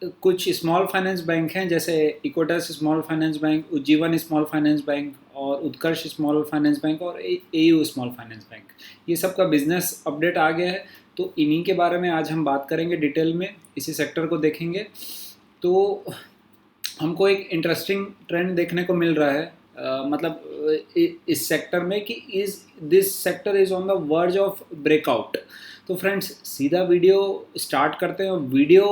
कुछ small finance bank हैं जैसे Equitas small finance bank, Ujjivan small finance bank और उत्कर्ष स्मॉल फाइनेंस बैंक और एयू स्मॉल फाइनेंस बैंक। ये सब का बिजनेस अपडेट आ गया है, तो इन्हीं के बारे में आज हम बात करेंगे डिटेल में, इसी सेक्टर को देखेंगे। तो हमको एक इंटरेस्टिंग ट्रेंड देखने को मिल रहा है, मतलब इस सेक्टर में कि is this sector is on the verge of breakout. तो फ्रेंड्स सीधा वीडियो स्टार्ट करते हैं। वीडियो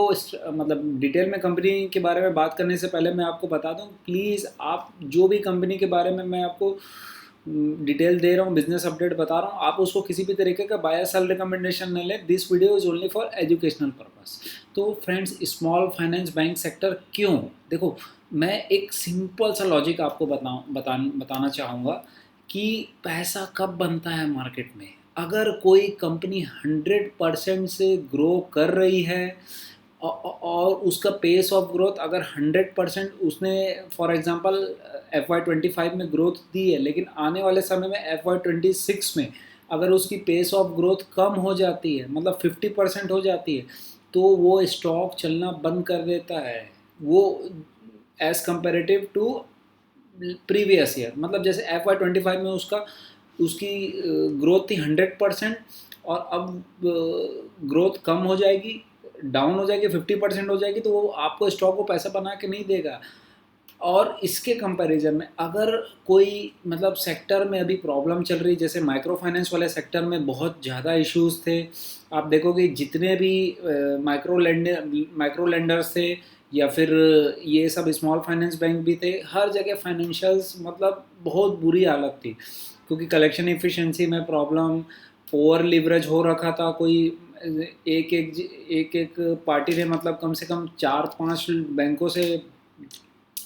मतलब डिटेल में कंपनी के बारे में बात करने से पहले मैं आपको बता दूं, प्लीज़ आप जो भी कंपनी के बारे में मैं आपको डिटेल दे रहा हूँ, बिजनेस अपडेट बता रहा हूँ, आप उसको किसी भी तरीके का बाय सेल रिकमेंडेशन न लें। This video is only for educational purpose. तो friends small finance bank sector क्यों, देखो मैं एक सिंपल सा लॉजिक आपको बताना चाहूँगा कि पैसा कब बनता है मार्केट में। अगर कोई कंपनी 100% से ग्रो कर रही है और उसका पेस ऑफ ग्रोथ अगर 100% उसने फॉर एग्जांपल FY25 में ग्रोथ दी है, लेकिन आने वाले समय में FY26 में अगर उसकी पेस ऑफ ग्रोथ कम हो जाती है, मतलब 50% हो जाती है, तो वो स्टॉक चलना बंद कर देता है, वो as comparative to previous year. मतलब जैसे FY25 में उसकी ग्रोथ थी 100% और अब ग्रोथ कम हो जाएगी, डाउन हो जाएगी, 50% हो जाएगी, तो वो आपको स्टॉक को पैसा बना के नहीं देगा। और इसके कंपैरिजन में अगर कोई मतलब सेक्टर में अभी प्रॉब्लम चल रही, जैसे माइक्रो फाइनेंस वाले सेक्टर में बहुत ज़्यादा इश्यूज थे। आप देखोगे जितने भी माइक्रो लेंडर्स थे या फिर ये सब स्मॉल फाइनेंस बैंक भी थे, हर जगह फाइनेंशियल्स मतलब बहुत बुरी हालत थी, क्योंकि कलेक्शन एफिशिएंसी में प्रॉब्लम, ओवर लिवरेज हो रखा था। कोई एक पार्टी ने मतलब कम से कम 4-5 बैंकों से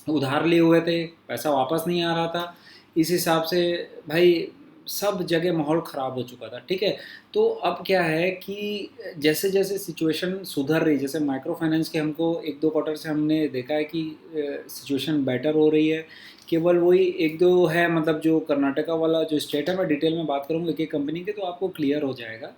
उधार लिए हुए थे, पैसा वापस नहीं आ रहा था। इस हिसाब से भाई सब जगह माहौल ख़राब हो चुका था, ठीक है। तो अब क्या है कि जैसे जैसे सिचुएशन सुधर रही, जैसे माइक्रो फाइनेंस के हमको 1-2 क्वार्टर से हमने देखा है कि सिचुएशन बेटर हो रही है। केवल वही 1-2 है, मतलब जो कर्नाटका वाला जो स्टेट है, मैं डिटेल में बात करूँगा एक एक कंपनी के, तो आपको क्लियर हो जाएगा।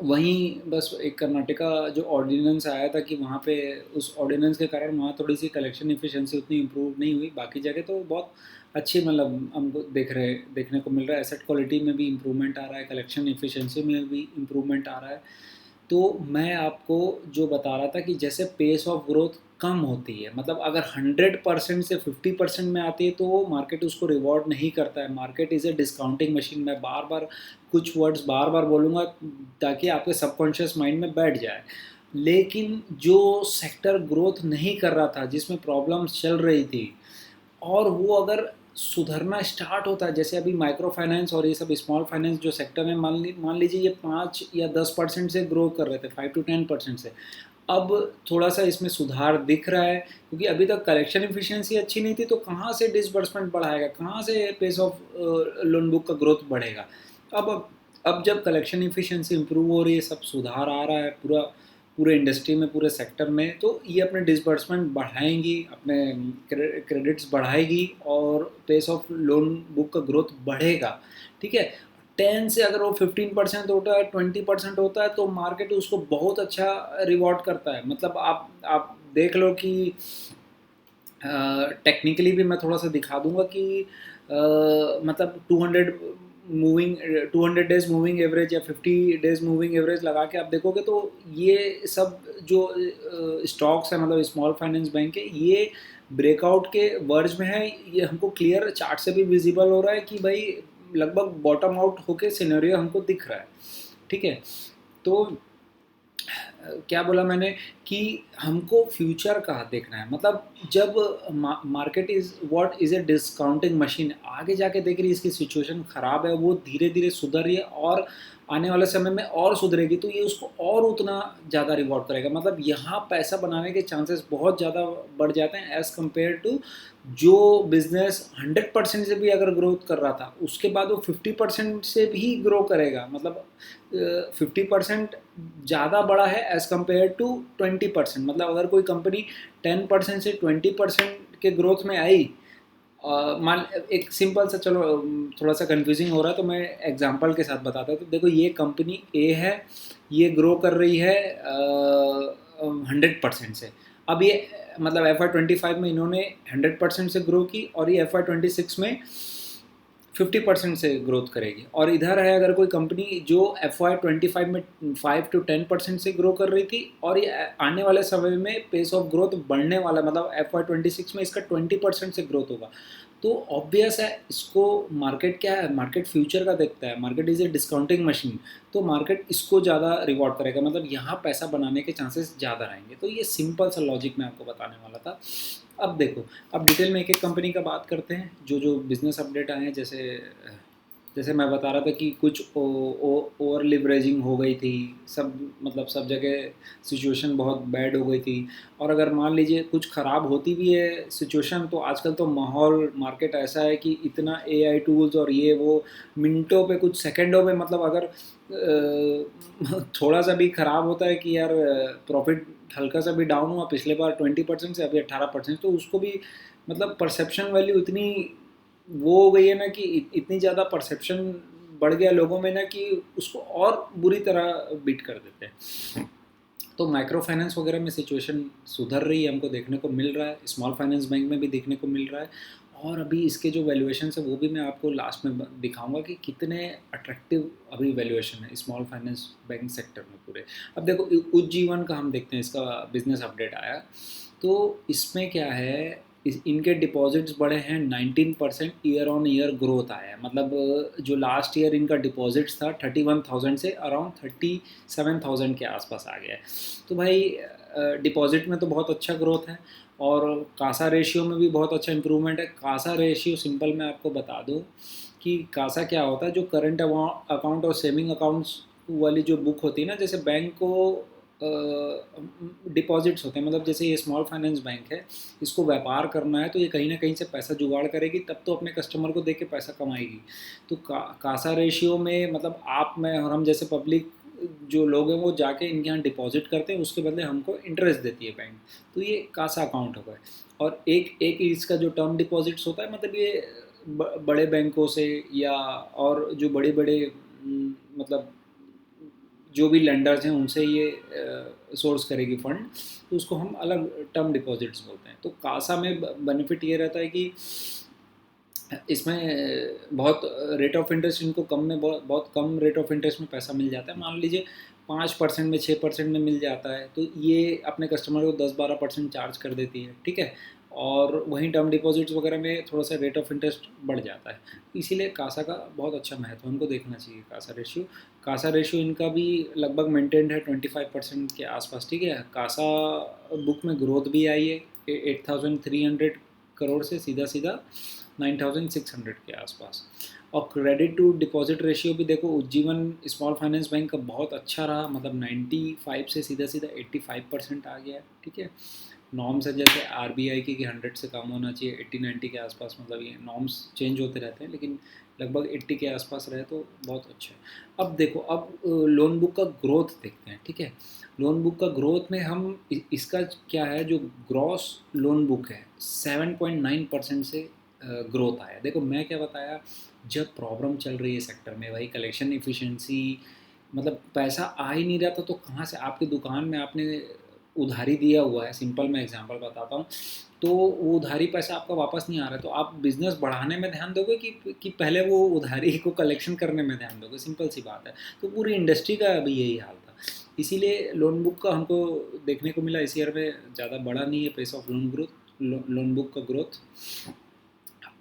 वहीं बस एक कर्नाटका जो ऑर्डिनेंस आया था कि वहाँ पे उस ऑर्डिनेंस के कारण वहाँ थोड़ी सी कलेक्शन एफिशिएंसी उतनी इम्प्रूव नहीं हुई, बाकी जगह तो बहुत अच्छी मतलब हमको देखने को मिल रहा है। एसेट क्वालिटी में भी इम्प्रूवमेंट आ रहा है, कलेक्शन एफिशिएंसी में भी इम्प्रूवमेंट आ रहा है। तो मैं आपको जो बता रहा था कि जैसे पेस ऑफ ग्रोथ कम होती है, मतलब अगर 100% से 50% में आती है तो वो मार्केट उसको रिवॉर्ड नहीं करता है। Market is a discounting machine. मैं बार बार कुछ वर्ड्स बार बार बोलूँगा ताकि आपके सबकॉन्शियस माइंड में बैठ जाए। लेकिन जो सेक्टर ग्रोथ नहीं कर रहा था, जिसमें प्रॉब्लम्स चल रही थी, और वो अगर सुधरना स्टार्ट होता है, जैसे अभी माइक्रो फाइनेंस और ये सब स्मॉल फाइनेंस जो सेक्टर है, मान लीजिए ये 5 या 10% से ग्रो कर रहे थे, 5 to 10% से, अब थोड़ा सा इसमें सुधार दिख रहा है, क्योंकि अभी तक कलेक्शन एफिशिएंसी अच्छी नहीं थी, तो कहाँ से डिसबर्समेंट बढ़ाएगा, कहाँ से पेस ऑफ लोन बुक का ग्रोथ बढ़ेगा। अब जब कलेक्शन एफिशिएंसी इंप्रूव हो रही है, सब सुधार आ रहा है पूरे इंडस्ट्री में, पूरे सेक्टर में, तो ये अपने डिसबर्समेंट बढ़ाएंगी, अपने क्रेडिट्स बढ़ाएगी और पेस ऑफ लोन बुक का ग्रोथ बढ़ेगा, ठीक है। 10 से अगर वो 15% होता है, 20% होता है, तो मार्केट उसको बहुत अच्छा रिवॉर्ड करता है। मतलब आप देख लो कि टेक्निकली भी मैं थोड़ा सा दिखा दूंगा कि मतलब 200 डेज मूविंग एवरेज या 50 डेज मूविंग एवरेज लगा के आप देखोगे, तो ये सब जो स्टॉक्स है, मतलब स्मॉल फाइनेंस बैंक के, ये ब्रेकआउट के वर्ज में है। ये हमको क्लियर चार्ट से भी विजिबल हो रहा है कि भाई लगभग बॉटम आउट होके सिनेरियो हमको दिख रहा है, ठीक है। तो क्या बोला मैंने कि हमको फ्यूचर का देखना है। मतलब जब market is what is a discounting machine, आगे जाके देख रही है इसकी सिचुएशन ख़राब है, वो धीरे धीरे सुधर रही है और आने वाले समय में और सुधरेगी, तो ये उसको और उतना ज़्यादा रिवॉर्ड करेगा। मतलब यहाँ पैसा बनाने के चांसेस बहुत ज़्यादा बढ़ जाते हैं एज़ कम्पेयर टू जो बिजनेस 100% से भी अगर ग्रोथ कर रहा था, उसके बाद वो 50% से भी ग्रो करेगा। मतलब 50% ज़्यादा बड़ा है एज़ कम्पेयर टू 20%। मतलब अगर कोई कंपनी 10% से 20% के ग्रोथ में आई, मान एक सिंपल सा, चलो थोड़ा सा कंफ्यूजिंग हो रहा है तो मैं एग्जांपल के साथ बताता हूँ। तो देखो ये कंपनी ए है, ये ग्रो कर रही है 100% से। अब ये मतलब FY25 में इन्होंने 100% से ग्रो की और ये FY26 में 50% से ग्रोथ करेगी। और इधर है अगर कोई कंपनी जो FY25 में 5 to 10% से ग्रो कर रही थी और ये आने वाले समय में पेस ऑफ ग्रोथ बढ़ने वाला, मतलब FY26 में इसका 20% से ग्रोथ होगा। तो ऑब्वियस है इसको, मार्केट क्या है, मार्केट फ्यूचर का देखता है, market is a discounting machine. तो मार्केट इसको ज़्यादा रिवॉर्ड करेगा, मतलब यहाँ पैसा बनाने के चांसेस ज़्यादा रहेंगे। तो ये सिंपल सा लॉजिक मैं आपको बताने वाला था। अब देखो, अब डिटेल में एक एक कंपनी का बात करते हैं, जो जो बिज़नेस अपडेट आए हैं। जैसे जैसे मैं बता रहा था कि कुछ ओवर लिवरेजिंग हो गई थी, सब मतलब सब जगह सिचुएशन बहुत बैड हो गई थी। और अगर मान लीजिए कुछ ख़राब होती भी है सिचुएशन, तो आजकल तो माहौल मार्केट ऐसा है कि इतना एआई टूल्स और ये वो मिनटों पे, कुछ सेकंडों में, मतलब अगर थोड़ा सा भी ख़राब होता है कि यार प्रॉफिट हल्का सा भी डाउन हुआ, पिछले बार 20% से अभी 18%, तो उसको भी मतलब परसेप्शन वैल्यू इतनी वो हो गई है ना, कि इतनी ज़्यादा परसेप्शन बढ़ गया लोगों में ना, कि उसको और बुरी तरह बीट कर देते हैं। तो माइक्रो फाइनेंस वगैरह में सिचुएशन सुधर रही है, हमको देखने को मिल रहा है, स्मॉल फाइनेंस बैंक में भी देखने को मिल रहा है। और अभी इसके जो वैल्यूएशन है वो भी मैं आपको लास्ट में दिखाऊंगा कि कितने अट्रैक्टिव अभी वैल्यूएशन है स्मॉल फाइनेंस बैंक सेक्टर में पूरे। अब देखो उज्जीवन का हम देखते हैं, इसका बिजनेस अपडेट आया। तो इसमें क्या है, इनके डिपॉजिट्स बढ़े हैं 19%, ईयर ऑन ईयर ग्रोथ आया है। मतलब जो लास्ट ईयर इनका डिपॉजिट्स था 31,000 से अराउंड 37,000 के आसपास आ गया है। तो भाई डिपॉजिट में तो बहुत अच्छा ग्रोथ है, और कासा रेशियो में भी बहुत अच्छा इंप्रूवमेंट है। कासा रेशियो सिंपल मैं आपको बता दूं कि कासा क्या होता है, जो करंट अकाउंट और सेविंग अकाउंट्स वाली जो बुक होती है ना, जैसे बैंक को डिपॉजिट्स होते हैं, मतलब जैसे ये स्मॉल फाइनेंस बैंक है, इसको व्यापार करना है तो ये कहीं ना कहीं से पैसा जुगाड़ करेगी, तब तो अपने कस्टमर को दे के पैसा कमाएगी। तो कासा रेशियो में मतलब आप, मैं और हम जैसे पब्लिक जो लोग हैं वो जाके इनके यहाँ डिपॉजिट करते हैं, उसके बदले हमको इंटरेस्ट देती है बैंक। तो ये कासा अकाउंट होगा। और एक एक इसका जो टर्म डिपॉजिट्स होता है, मतलब ये बड़े बैंकों से या और जो बड़े बड़े मतलब जो भी लेंडर्स हैं उनसे ये सोर्स करेगी फंड, तो उसको हम अलग टर्म डिपॉजिट्स बोलते हैं। तो कासा में बेनिफिट ये रहता है कि इसमें बहुत रेट ऑफ इंटरेस्ट इनको कम में, बहुत बहुत कम रेट ऑफ इंटरेस्ट में पैसा मिल जाता है। मान लीजिए 5% में, 6% में मिल जाता है, तो ये अपने कस्टमर को 10-12% चार्ज कर देती है, ठीक है। और वहीं टर्म डिपॉजिट्स वगैरह में थोड़ा सा रेट ऑफ इंटरेस्ट बढ़ जाता है। इसीलिए कासा का बहुत अच्छा महत्व हमको देखना चाहिए। कासा रेशियो इनका भी लगभग मेंटेन्ड है 25% के आसपास, ठीक है। कासा बुक में ग्रोथ भी आई है 8,300 करोड़ से सीधा सीधा 9,600 के आसपास। और क्रेडिट टू डिपॉजिट रेशियो भी देखो, उज्जीवन स्मॉल फाइनेंस बैंक का बहुत अच्छा रहा, मतलब 95 से सीधा सीधा 85% आ गया है, ठीक है। नॉर्म्स है जैसे आरबीआई की कि 100 से कम होना चाहिए, 80-90 के आसपास, मतलब ये नॉर्म्स चेंज होते रहते हैं, लेकिन लगभग 80 के आसपास रहे तो बहुत अच्छा है। अब देखो, अब लोन बुक का ग्रोथ देखते हैं, ठीक है। लोन बुक का ग्रोथ में हम इसका क्या है, जो ग्रॉस लोन बुक है 7.9% से ग्रोथ आया। देखो मैं क्या बताया, जब प्रॉब्लम चल रही है सेक्टर में भाई, कलेक्शन इफ़िशिएंसी, मतलब पैसा आ ही नहीं रहा था, तो कहाँ से, आपकी दुकान में आपने उधारी दिया हुआ है, सिंपल मैं एग्जांपल बताता हूँ, तो वो उधारी पैसा आपका वापस नहीं आ रहा है, तो आप बिज़नेस बढ़ाने में ध्यान दोगे कि पहले वो उधारी को कलेक्शन करने में ध्यान दोगे, सिंपल सी बात है। तो पूरी इंडस्ट्री का अभी यही हाल था। इसीलिए लोन बुक का हमको देखने को मिला इस ईयर में ज़्यादा बड़ा नहीं है पेस ऑफ लोन बुक का ग्रोथ।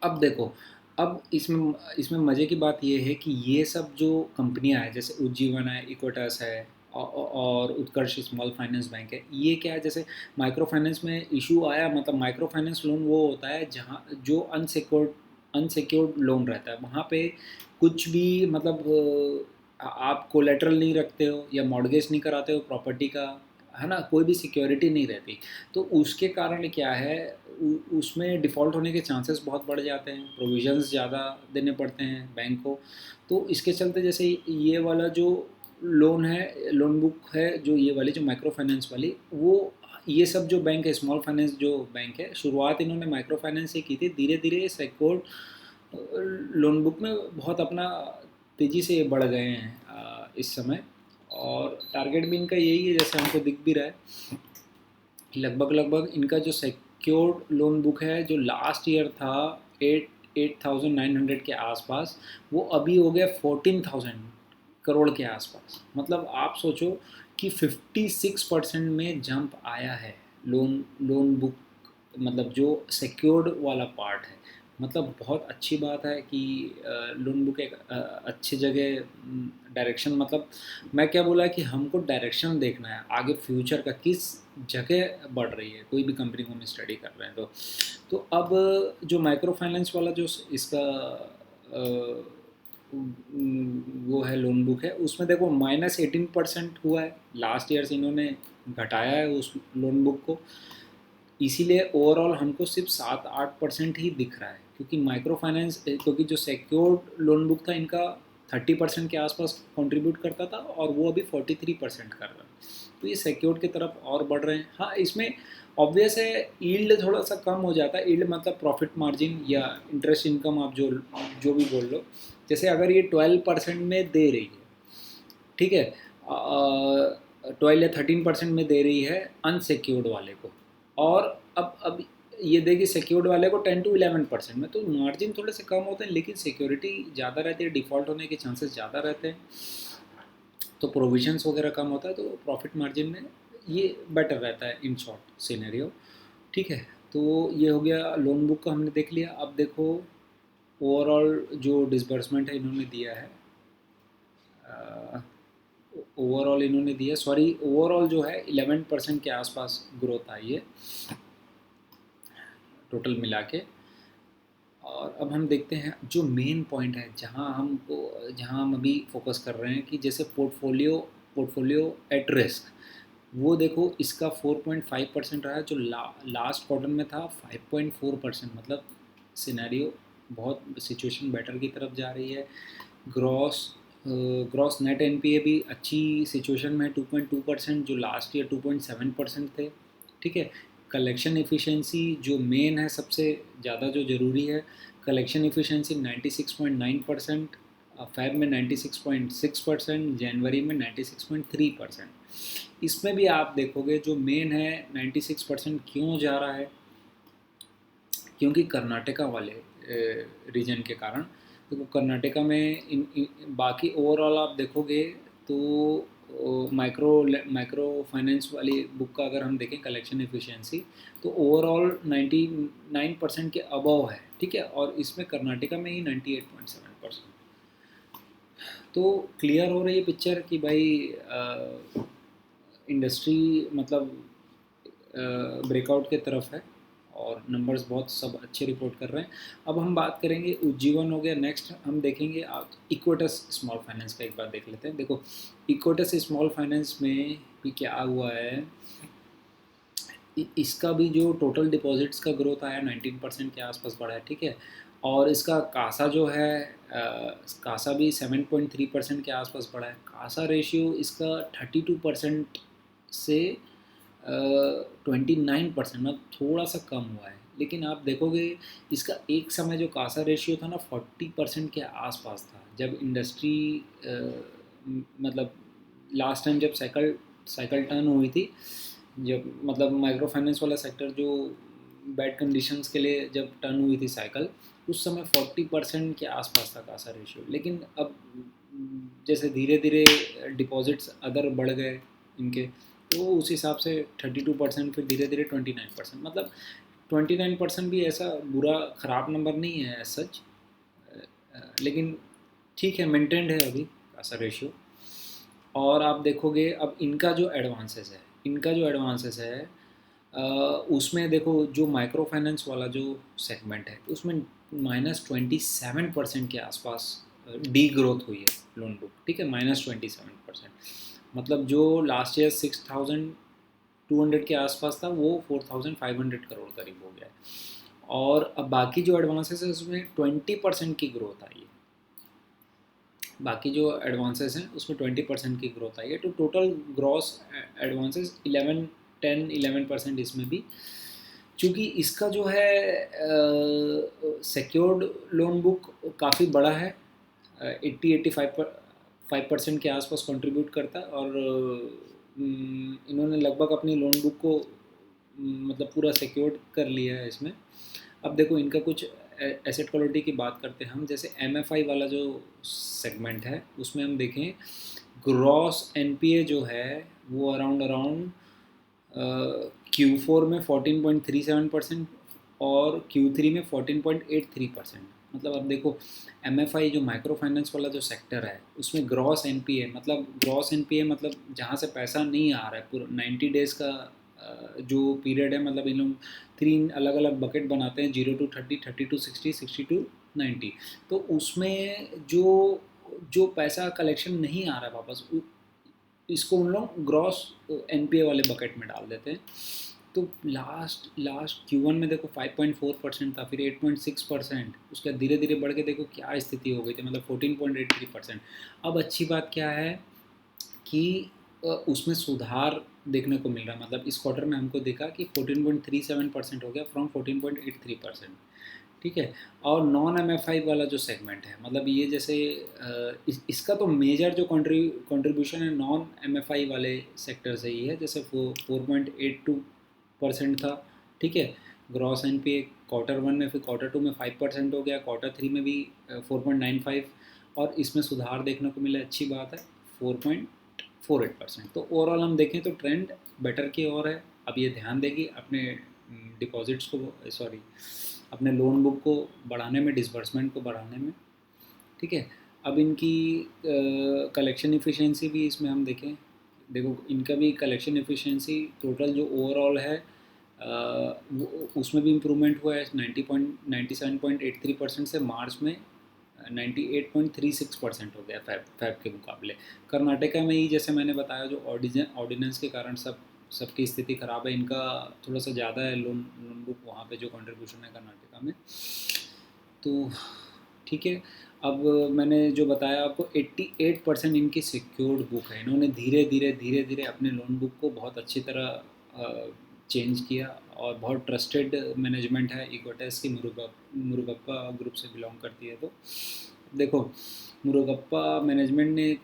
अब देखो, अब इसमें मज़े की बात ये है कि ये सब जो कंपनियां हैं, जैसे उज्जीवन है, इक्विटास है, और उत्कर्ष स्मॉल फाइनेंस बैंक है, ये क्या है, जैसे माइक्रो फाइनेंस में इशू आया, मतलब माइक्रो फाइनेंस लोन वो होता है जहाँ जो अनसिक्योर्ड लोन रहता है, वहाँ पे कुछ भी मतलब आप कोलेटरल नहीं रखते हो या मॉर्गेज नहीं कराते हो प्रॉपर्टी का, है ना, कोई भी सिक्योरिटी नहीं रहती। तो उसके कारण क्या है, उसमें डिफ़ॉल्ट होने के चांसेस बहुत बढ़ जाते हैं, प्रोविजंस ज़्यादा देने पड़ते हैं बैंक को। तो इसके चलते जैसे ये वाला जो लोन है, लोन बुक है, जो ये वाली जो माइक्रो फाइनेंस वाली, वो ये सब जो बैंक है, स्मॉल फाइनेंस जो बैंक है, शुरुआत इन्होंने माइक्रो फाइनेंस से की थी, धीरे धीरे सेक्योर्ड लोन बुक में बहुत अपना तेज़ी से बढ़ गए हैं इस समय। और टारगेट भी इनका यही है, जैसे हमको दिख भी रहा है। लगभग इनका जो सिक्योर्ड लोन बुक है जो लास्ट ईयर था 8,900 के आसपास, वो अभी हो गया 14,000 करोड़ के आसपास। मतलब आप सोचो कि 56% में जंप आया है लोन लोन बुक, मतलब जो सिक्योर्ड वाला पार्ट है। मतलब बहुत अच्छी बात है कि लोन बुक एक अच्छी जगह डायरेक्शन, मतलब मैं क्या बोला कि हमको डायरेक्शन देखना है आगे फ्यूचर का, किस जगह बढ़ रही है कोई भी कंपनी को हम स्टडी कर रहे हैं। तो अब जो माइक्रो फाइनेंस वाला जो इसका अ, वो है लोन बुक है, उसमें देखो -18% हुआ है लास्ट ईयर से, इन्होंने घटाया है उस लोन बुक को। इसीलिए ओवरऑल हमको सिर्फ 7-8% ही दिख रहा है, क्योंकि माइक्रो फाइनेंस, क्योंकि जो सिक्योर्ड लोन बुक था इनका 30% के आसपास कंट्रीब्यूट करता था, और वो अभी 43% कर रहा है। तो ये सिक्योर्ड की तरफ और बढ़ रहे हैं। हाँ, इसमें ऑब्वियस है यील्ड थोड़ा सा कम हो जाता है। यील्ड मतलब प्रॉफिट मार्जिन या इंटरेस्ट इनकम, आप जो जो भी बोल लो। जैसे अगर ये 12% में दे रही है, ठीक है, 12 या 13% में दे रही है अनसिक्योर्ड वाले को, और अब ये देगी सिक्योर्ड वाले को 10 to 11% में, तो मार्जिन थोड़े से कम होते हैं, लेकिन सिक्योरिटी ज़्यादा रहती है, डिफ़ॉल्ट होने के चांसेस ज़्यादा रहते हैं, तो प्रोविजंस वगैरह कम होता है, तो प्रॉफिट मार्जिन में ये बेटर रहता है इन शॉर्ट सिनेरियो। ठीक है, तो ये हो गया लोन बुक का, हमने देख लिया। अब देखो ओवरऑल जो डिसबर्समेंट है इन्होंने दिया है, ओवरऑल इन्होंने दिया, सॉरी, ओवरऑल जो है 11% के आसपास ग्रोथ आई है टोटल मिला के। और अब हम देखते हैं जो मेन पॉइंट है जहां हम अभी फोकस कर रहे हैं, कि जैसे पोर्टफोलियो एट रिस्क, वो देखो इसका 4.5% रहा है, जो लास्ट क्वार्टर में था 5.4%। मतलब सिनेरियो बहुत, सिचुएशन बेटर की तरफ जा रही है। ग्रॉस ग्रॉस नेट एनपीए भी अच्छी सिचुएशन में है, 2.2%, जो लास्ट ईयर 2.7% थे। ठीक है, कलेक्शन एफिशिएंसी जो मेन है, सबसे ज़्यादा जो ज़रूरी है, कलेक्शन एफिशिएंसी 96.9%, फेब में 96.6%, जनवरी में 96.3%। इसमें भी आप देखोगे जो मेन है 96% क्यों जा रहा है, क्योंकि कर्नाटका वाले रीजन के कारण। तो कर्नाटका में बाकी ओवरऑल आप देखोगे तो माइक्रो फाइनेंस वाली बुक का अगर हम देखें कलेक्शन एफिशिएंसी, तो ओवरऑल 99% के अबव है। ठीक है, और इसमें कर्नाटका में ही 98.7%। तो क्लियर हो रही है पिक्चर कि भाई इंडस्ट्री मतलब ब्रेकआउट के तरफ है, और नंबर्स बहुत सब अच्छे रिपोर्ट कर रहे हैं। अब हम बात करेंगे उज्जीवन हो गया, नेक्स्ट हम देखेंगे आप इक्विटस स्मॉल फाइनेंस का एक बार देख लेते हैं। देखो इक्विटस स्मॉल फाइनेंस में भी क्या हुआ है, इसका भी जो टोटल डिपॉजिट्स का ग्रोथ आया 19% के आसपास बढ़ा है। ठीक है, और इसका कासा जो है कासा भी 7.3% के आसपास बढ़ा है। कासा रेशियो इसका 32% से 29%, मतलब थोड़ा सा कम हुआ है। लेकिन आप देखोगे इसका एक समय जो कासा रेशियो था ना 40% के आसपास था, जब इंडस्ट्री मतलब लास्ट टाइम जब साइकिल साइकिल टर्न हुई थी, जब मतलब माइक्रो फाइनेंस वाला सेक्टर जो बैड कंडीशंस के लिए जब टर्न हुई थी साइकिल, उस समय 40% के आसपास था कासा रेशियो। लेकिन अब जैसे धीरे धीरे डिपॉजिट्स अदर बढ़ गए इनके, तो उस हिसाब से 32%, फिर धीरे धीरे 29%। मतलब 29% भी ऐसा बुरा ख़राब नंबर नहीं है सच, लेकिन ठीक है, मेंटेन्ड है अभी ऐसा रेशियो। और आप देखोगे अब इनका जो एडवांसेस है उसमें देखो जो माइक्रो फाइनेंस वाला जो सेगमेंट है उसमें -27% के आसपास डी ग्रोथ हुई है लोन बुक। ठीक है, -27%, मतलब जो लास्ट ईयर 6,200 के आसपास था वो 4,500 करोड़ करीब हो गया है। और अब बाकी जो एडवांसेस है उसमें 20% की ग्रोथ आई है। बाकी जो एडवांसेस हैं उसमें 20% की ग्रोथ आई है, तो टोटल ग्रॉस एडवांसेस 11% इसमें भी। चूँकि इसका जो है सिक्योर्ड लोन बुक काफ़ी बड़ा है, 80-85% के आसपास कंट्रीब्यूट करता है, और इन्होंने लगभग अपनी लोन बुक को मतलब पूरा सिक्योर्ड कर लिया है इसमें। अब देखो इनका कुछ एसेट क्वालिटी की बात करते हैं हम, जैसे एमएफआई वाला जो सेगमेंट है उसमें हम देखें, ग्रॉस एनपीए जो है वो अराउंड अराउंड Q4 में 14.37% और Q3 में 14.83%। मतलब अब देखो एमएफआई जो माइक्रो फाइनेंस वाला जो सेक्टर है उसमें ग्रॉस एनपीए, मतलब ग्रॉस एनपीए मतलब जहाँ से पैसा नहीं आ रहा है, पूरा 90 डेज़ का जो पीरियड है, मतलब इन लोग 3 अलग अलग बकेट बनाते हैं, 0 to 30, 30 to 60, 60 to 90। तो उसमें जो जो पैसा कलेक्शन नहीं आ रहा है वापस, इसको उन लोग ग्रॉस एनपीए वाले बकेट में डाल देते हैं। तो लास्ट लास्ट Q1 में देखो 5.4% था, फिर 8.6%, उसका धीरे धीरे बढ़ के देखो क्या स्थिति हो गई थी, मतलब 14.83%। अब अच्छी बात क्या है कि उसमें सुधार देखने को मिल रहा है, मतलब इस क्वार्टर में हमको देखा कि 14.37% हो गया फ्रॉम 14.83%। ठीक है। और नॉन एमएफआई वाला जो सेगमेंट है, मतलब ये जैसे इसका तो मेजर जो कंट्रीब्यूशन है नॉन एमएफआई वाले सेक्टर से ही है, जैसे 4.82% था। ठीक है। ग्रॉस एनपीए क्वार्टर वन में, फिर क्वार्टर टू में 5% हो गया, क्वार्टर थ्री में भी 4.95, और इसमें सुधार देखने को मिला, अच्छी बात है, 4.48%। तो ओवरऑल हम देखें तो ट्रेंड बेटर की ओर है। अब ये ध्यान देगी अपने डिपॉजिट्स को, सॉरी अपने लोन बुक को बढ़ाने में, डिसबर्समेंट को बढ़ाने में। ठीक है। अब इनकी कलेक्शन इफ़िशियंसी भी इसमें हम देखें, देखो इनका भी कलेक्शन इफ़िशियंसी टोटल जो ओवरऑल है उसमें भी इम्प्रूवमेंट हुआ है, 97.83% से मार्च में 98.36% हो गया फैब के मुकाबले। कर्नाटका में ही जैसे मैंने बताया, जो ऑर्डिनेंस के कारण सबकी स्थिति ख़राब है, इनका थोड़ा सा ज़्यादा है लोन बुक वहाँ पे जो कंट्रीब्यूशन है कर्नाटका में। तो ठीक है। अब मैंने जो बताया आपको, 88% इनकी सिक्योर्ड बुक है। इन्होंने धीरे धीरे धीरे धीरे अपने लोन बुक को बहुत अच्छी तरह चेंज किया, और बहुत ट्रस्टेड मैनेजमेंट है इक्विटास की, मुरुगप्पा ग्रुप से बिलोंग करती है। तो देखो मुरुगप्पा मैनेजमेंट ने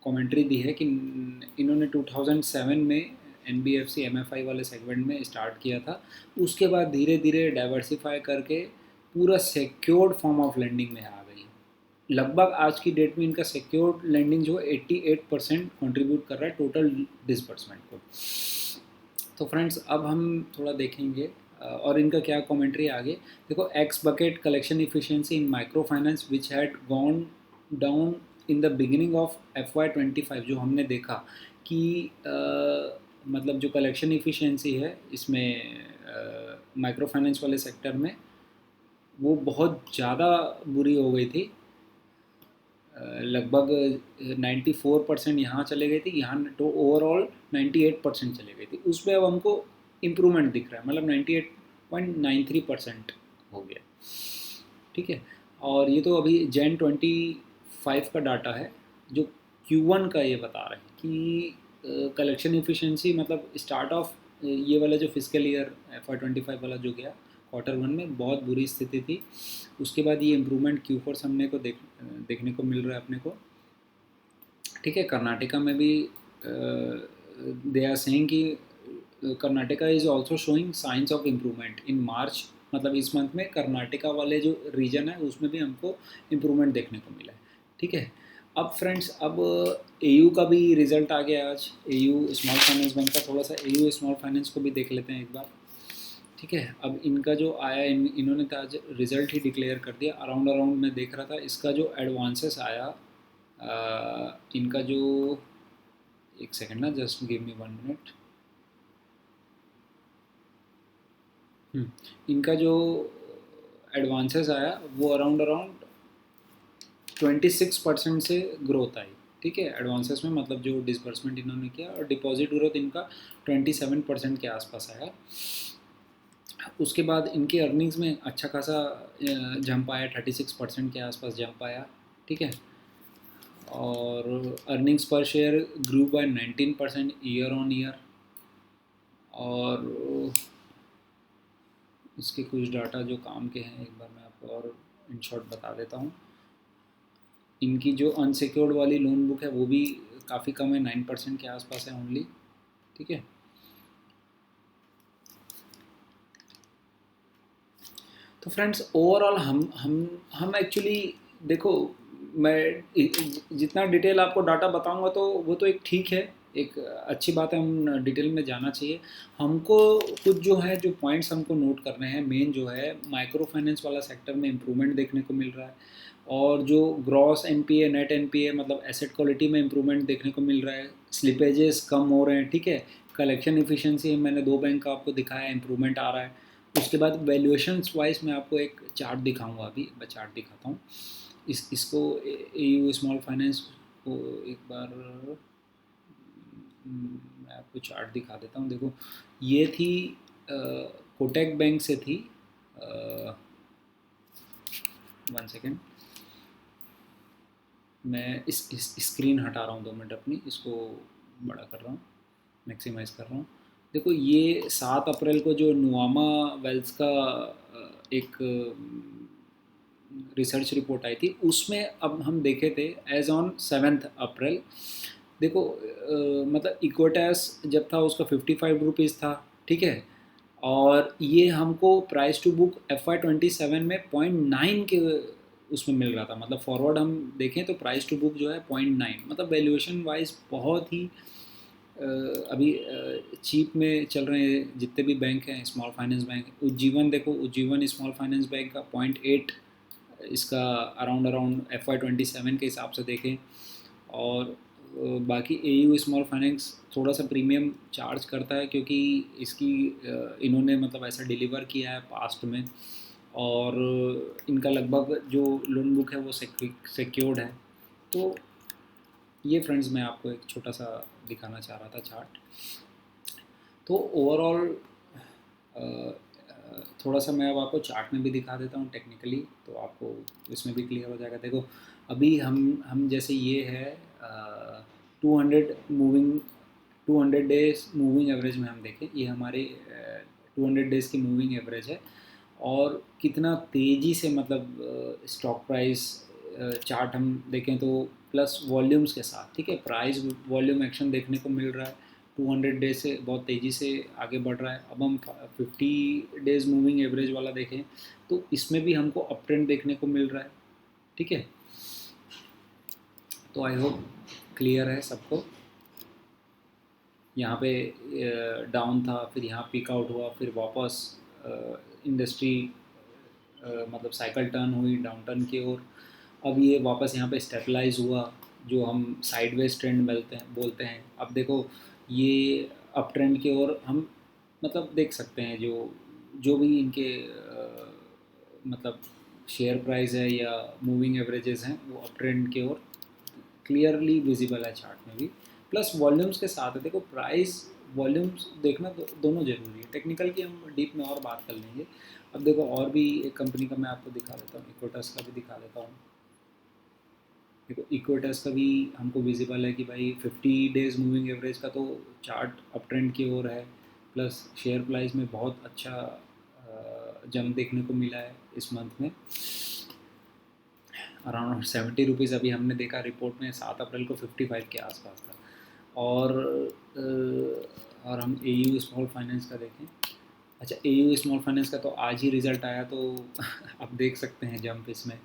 कमेंट्री दी है कि इन्होंने 2007 में एनबीएफसी एमएफआई वाले सेगमेंट में स्टार्ट किया था, उसके बाद धीरे धीरे डाइवर्सिफाई करके पूरा सिक्योर्ड फॉर्म ऑफ लेंडिंग में आ गई। लगभग आज की डेट में इनका सिक्योर्ड लेंडिंग जो 88% कंट्रीब्यूट कर रहा है टोटल डिसबर्समेंट को। तो फ्रेंड्स अब हम थोड़ा देखेंगे और इनका क्या कमेंट्री आगे। देखो, x bucket collection efficiency in micro finance which had gone down in the beginning of FY25, जो हमने देखा कि मतलब जो कलेक्शन इफिशिएंसी है इसमें माइक्रो फाइनेंस वाले सेक्टर में वो बहुत ज़्यादा बुरी हो गई थी। लगभग 94% यहाँ चले गई थी, यहाँ तो ओवरऑल 98% चले गई थी। उसमें अब हमको इम्प्रूवमेंट दिख रहा है, मतलब 98.93% हो गया। ठीक है। और ये तो अभी Jan 25 का डाटा है, जो Q1 का ये बता रहे हैं कि कलेक्शन एफिशिएंसी, मतलब स्टार्ट ऑफ ये वाला जो फिजिकल ईयर FY25 वाला जो गया क्वार्टर वन में बहुत बुरी स्थिति थी। उसके बाद ये इम्प्रूवमेंट Q4 सामने को देखने को मिल रहा है अपने को। ठीक है। कर्नाटका में भी दे आर सेइंग कि Karnataka is also showing signs of improvement in March, मतलब इस मंथ में कर्नाटका वाले जो रीजन है उसमें भी हमको इम्प्रूवमेंट देखने को मिला है। ठीक है। अब फ्रेंड्स, अब AU का भी रिजल्ट आ गया आज, AU स्मॉल फाइनेंस बैंक का। थोड़ा सा AU स्मॉल फाइनेंस को भी देख लेते हैं एक बार। ठीक है। अब इनका जो आया, इन्होंने तो आज रिज़ल्ट ही डिक्लेयर कर दिया। अराउंड अराउंड मैं देख रहा था, इसका जो एडवांसेस आया इनका जो, एक सेकंड ना, जस्ट गिव मी 1 मिनट। इनका जो एडवांसेस आया वो अराउंड अराउंड 26% से ग्रोथ आई। ठीक है। एडवांसेस में, मतलब जो डिसबर्समेंट इन्होंने किया, और डिपॉजिट ग्रोथ इनका 27% के आसपास आया। उसके बाद इनकी अर्निंग्स में अच्छा खासा जंप आया, 36% के आसपास जंप आया। ठीक है। और अर्निंग्स पर share grew by 19% year on year. और इसके कुछ डाटा जो काम के हैं एक बार मैं आपको और इन शॉर्ट बता देता हूँ। इनकी जो अनसिक्योर्ड वाली लोन बुक है वो भी काफ़ी कम है, 9% के आसपास है ओनली। ठीक है। तो फ्रेंड्स ओवरऑल हम एक्चुअली देखो, मैं जितना डिटेल आपको डाटा बताऊंगा तो वो तो एक ठीक है, एक अच्छी बात है, हम डिटेल में जाना चाहिए। हमको कुछ जो है, जो पॉइंट्स हमको नोट करने हैं, मेन जो है माइक्रो फाइनेंस वाला सेक्टर में इम्प्रूवमेंट देखने को मिल रहा है, और जो ग्रॉस एनपीए नेट एनपीए मतलब एसेट क्वालिटी में इम्प्रूवमेंट देखने को मिल रहा है, स्लिपेजेस कम हो रहे हैं, ठीक है। कलेक्शन इफिशिएंसी मैंने 2 बैंक का आपको दिखाया, इम्प्रूवमेंट आ रहा है। उसके बाद वैल्यूएशंस वाइज मैं आपको एक चार्ट दिखाऊंगा, अभी मैं चार्ट दिखाता हूँ। इसको एयू स्मॉल फाइनेंस को एक बार मैं आपको चार्ट दिखा देता हूँ। देखो, ये थी कोटक बैंक से थी, 1 सेकेंड, मैं इस स्क्रीन हटा रहा हूँ 2 मिनट अपनी, इसको बड़ा कर रहा हूँ, मैक्सिमाइज़ कर रहा हूँ। देखो, ये 7 अप्रैल को जो नुआमा वेल्थ का एक रिसर्च रिपोर्ट आई थी, उसमें अब हम देखे थे एज ऑन 7 अप्रैल। देखो मतलब इक्विटास जब था उसका 55 रुपीज़ था, ठीक है। और ये हमको प्राइस टू बुक FY27 में 0.9 के उसमें मिल रहा था, मतलब फॉरवर्ड हम देखें तो प्राइस टू बुक जो है 0.9, मतलब वैल्यूएशन वाइज बहुत ही अभी चीप में चल रहे हैं जितने भी बैंक हैं स्मॉल फाइनेंस बैंक। उज्जीवन देखो, उज्जीवन स्मॉल फाइनेंस बैंक का 0.8 इसका अराउंड FY27 के हिसाब से देखें। और बाकी एयू स्मॉल फाइनेंस थोड़ा सा प्रीमियम चार्ज करता है, क्योंकि इसकी इन्होंने मतलब ऐसा डिलीवर किया है पास्ट में, और इनका लगभग जो लोन बुक है वो सिक्योर्ड है। तो ये फ्रेंड्स मैं आपको एक छोटा सा दिखाना चाह रहा था चार्ट। तो ओवरऑल थोड़ा सा मैं अब आपको चार्ट में भी दिखा देता हूँ टेक्निकली, तो आपको इसमें भी क्लियर हो जाएगा। देखो, अभी हम जैसे ये है 200 डेज मूविंग एवरेज में हम देखें, ये हमारे 200 डेज़ की मूविंग एवरेज है, और कितना तेज़ी से मतलब स्टॉक प्राइस चार्ट हम देखें तो प्लस वॉल्यूम्स के साथ, ठीक है, प्राइस वॉल्यूम एक्शन देखने को मिल रहा है। 200 डेज से बहुत तेज़ी से आगे बढ़ रहा है। अब हम 50 डेज़ मूविंग एवरेज वाला देखें तो इसमें भी हमको अप ट्रेंड देखने को मिल रहा है, ठीक है। तो आई होप क्लियर है सबको। यहाँ पे डाउन था, फिर यहाँ पिक आउट हुआ, फिर वापस इंडस्ट्री मतलब साइकिल टर्न हुई डाउन टर्न की ओर। अब ये वापस यहाँ पे स्टेबलाइज हुआ, जो हम साइडवेज ट्रेंड बोलते हैं। अब देखो, ये अप ट्रेंड की ओर हम मतलब देख सकते हैं, जो जो भी इनके मतलब शेयर प्राइस है या मूविंग एवरेजेस हैं, वो अप ट्रेंड की ओर क्लियरली विजिबल है चार्ट में भी, प्लस वॉल्यूम्स के साथ है। देखो, प्राइस वॉल्यूम्स देखना दोनों ज़रूरी है। टेक्निकल की हम डीप में और बात कर लेंगे। अब देखो, और भी एक कंपनी का मैं आपको दिखा देता हूँ, इक्विटास का भी दिखा देता हूँ। देखो, इक्विटास का भी हमको विजिबल है कि भाई 50 डेज़ मूविंग एवरेज का तो चार्ट अप ट्रेंड की ओर है, प्लस शेयर प्राइस में बहुत अच्छा जंप देखने को मिला है इस मंथ में, अराउंड 70 रुपीज़ अभी हमने देखा रिपोर्ट में। 7 अप्रैल को 55 के आसपास था। और और हम एयू स्मॉल फाइनेंस का देखें। अच्छा, एयू स्मॉल फाइनेंस का तो आज ही रिज़ल्ट आया, तो आप देख सकते हैं जंप इसमें।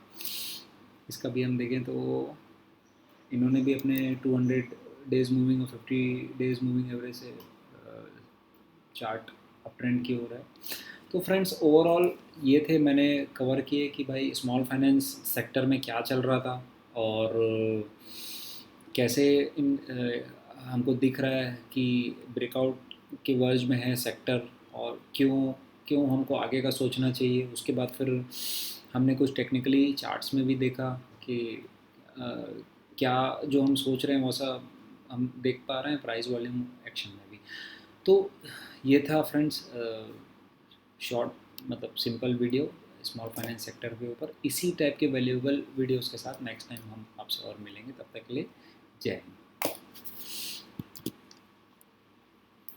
इसका भी हम देखें तो इन्होंने भी अपने 200 डेज़ मूविंग और 50 डेज़ मूविंग एवरेज से चार्ट अप ट्रेंड की ओर है। तो फ्रेंड्स ओवरऑल ये थे, मैंने कवर किए कि भाई स्मॉल फाइनेंस सेक्टर में क्या चल रहा था, और कैसे हमको दिख रहा है कि ब्रेकआउट के वर्ज में है सेक्टर, और क्यों क्यों हमको आगे का सोचना चाहिए। उसके बाद फिर हमने कुछ टेक्निकली चार्ट्स में भी देखा कि अ, क्या जो हम सोच रहे हैं वैसा हम देख पा रहे हैं प्राइस वॉल्यूम एक्शन में भी। तो ये था फ्रेंड्स शॉर्ट मतलब simple video small finance sector के ऊपर। इसी टाइप के वैल्यूएबल वीडियोस के साथ नेक्स्ट टाइम हम आपसे और मिलेंगे। तब तक के लिए जय हिंद।